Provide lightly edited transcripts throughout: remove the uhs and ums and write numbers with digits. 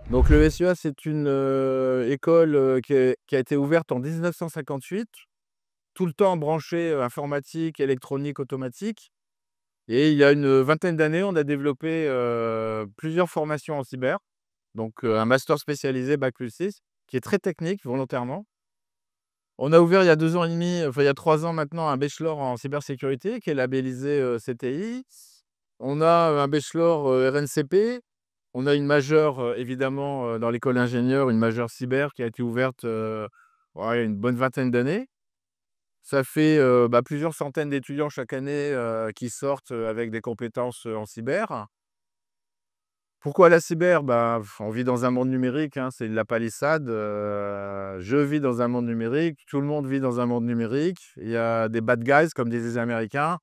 Donc le SEA, c'est une école qui a été ouverte en 1958, tout le temps branchée informatique, électronique, automatique. Et il y a une vingtaine d'années, on a développé plusieurs formations en cyber. Donc un master spécialisé Bac+6, qui est très technique volontairement. On a ouvert il y a 2 ans et demi, enfin il y a 3 ans maintenant, un bachelor en cybersécurité qui est labellisé CTI. On a un bachelor RNCP. On a une majeure, évidemment, dans l'école d'ingénieur, une majeure cyber qui a été ouverte, ouais, il y a une bonne vingtaine d'années. Ça fait, plusieurs centaines d'étudiants chaque année, qui sortent, avec des compétences, en cyber. Pourquoi la cyber? Bah, on vit dans un monde numérique, hein, c'est la palissade, je vis dans un monde numérique, tout le monde vit dans un monde numérique. Il y a des bad guys, comme disent les Américains,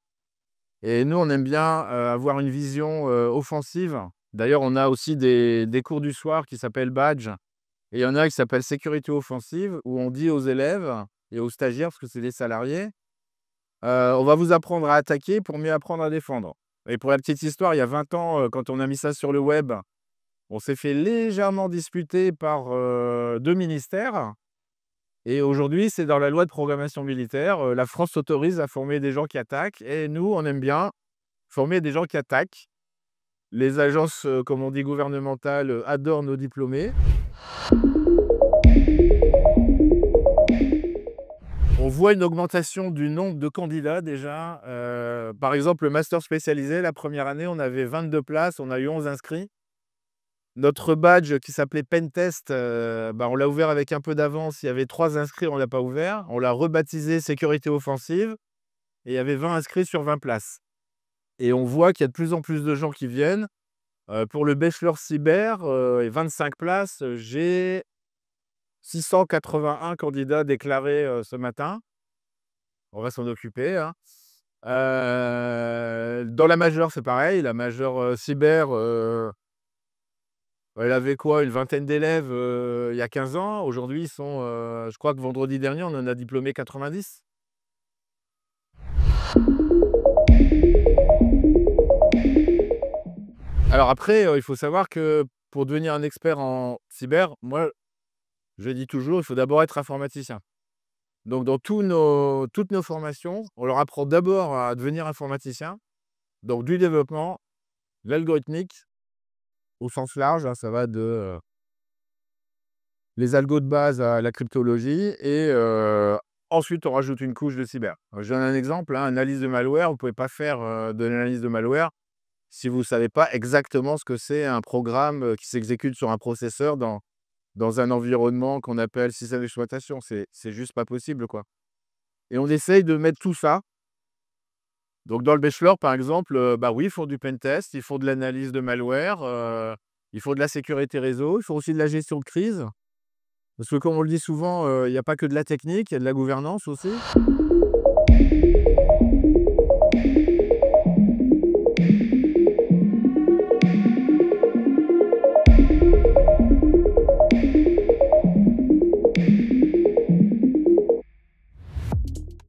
et nous, on aime bien, avoir une vision, offensive. D'ailleurs, on a aussi des cours du soir qui s'appellent Badge, et il y en a qui s'appellent sécurité offensive, où on dit aux élèves et aux stagiaires, parce que c'est des salariés: On va vous apprendre à attaquer pour mieux apprendre à défendre». Et pour la petite histoire, il y a 20 ans, quand on a mis ça sur le web, on s'est fait légèrement disputer par, 2 ministères, et aujourd'hui, c'est dans la loi de programmation militaire. La France s'autorise à former des gens qui attaquent, et nous, on aime bien former des gens qui attaquent. Les agences, comme on dit, gouvernementales, adorent nos diplômés. On voit une augmentation du nombre de candidats déjà. Par exemple, le master spécialisé, la première année, on avait 22 places, on a eu 11 inscrits. Notre badge qui s'appelait Pentest, on l'a ouvert avec un peu d'avance. Il y avait 3 inscrits, on ne l'a pas ouvert. On l'a rebaptisé sécurité offensive, et il y avait 20 inscrits sur 20 places. Et on voit qu'il y a de plus en plus de gens qui viennent. Pour le bachelor cyber, et 25 places, j'ai 681 candidats déclarés, ce matin. On va s'en occuper, hein. Dans la majeure, c'est pareil. La majeure, cyber, elle avait quoi? Une vingtaine d'élèves, il y a 15 ans. Aujourd'hui, ils sont, je crois que vendredi dernier, on en a diplômé 90. Alors après, il faut savoir que pour devenir un expert en cyber, moi, je dis toujours, il faut d'abord être informaticien. Donc dans toutes nos formations, on leur apprend d'abord à devenir informaticien, donc du développement, l'algorithmique au sens large, hein, ça va de, les algos de base à la cryptologie, et ensuite on rajoute une couche de cyber. Je donne un exemple, hein, analyse de malware, vous ne pouvez pas faire, de l'analyse de malware si vous ne savez pas exactement ce que c'est un programme, qui s'exécute sur un processeur dans un environnement qu'on appelle système d'exploitation. C'est juste pas possible, quoi, et on essaye de mettre tout ça. Donc dans le bachelor, par exemple, oui, ils font du pentest, ils font de l'analyse de malware, ils font de la sécurité réseau, ils font aussi de la gestion de crise. Parce que comme on le dit souvent, il y a pas que de la technique, il y a de la gouvernance aussi.